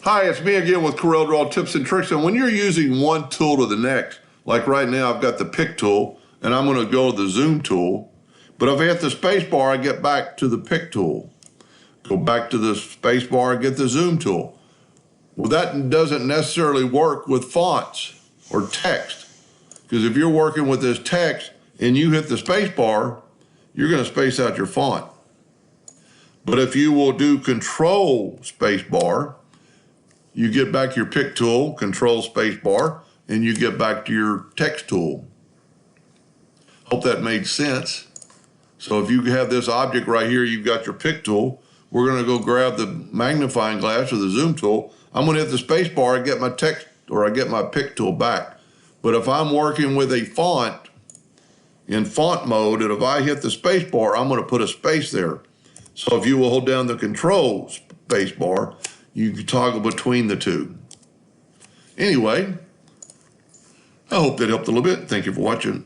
Hi, it's me again with CorelDRAW tips and tricks. And when you're using one tool to the next, like right now I've got the pick tool and I'm going to go to the zoom tool. But if I hit the space bar, I get back to the pick tool. Go back to the space bar and get the zoom tool. Well, that doesn't necessarily work with fonts or text. Because if you're working with this text and you hit the space bar, you're going to space out your font. But if you will do control space bar, you get back your pick tool, control space bar, and you get back to your text tool. Hope that made sense. So if you have this object right here, you've got your pick tool. We're going to go grab the magnifying glass or the zoom tool. I'm going to hit the space bar and get my text or I get my pick tool back. But if I'm working with a font in font mode, and if I hit the space bar, I'm going to put a space there. So if you will hold down the control space bar, you can toggle between the two. Anyway, I hope that helped a little bit. Thank you for watching.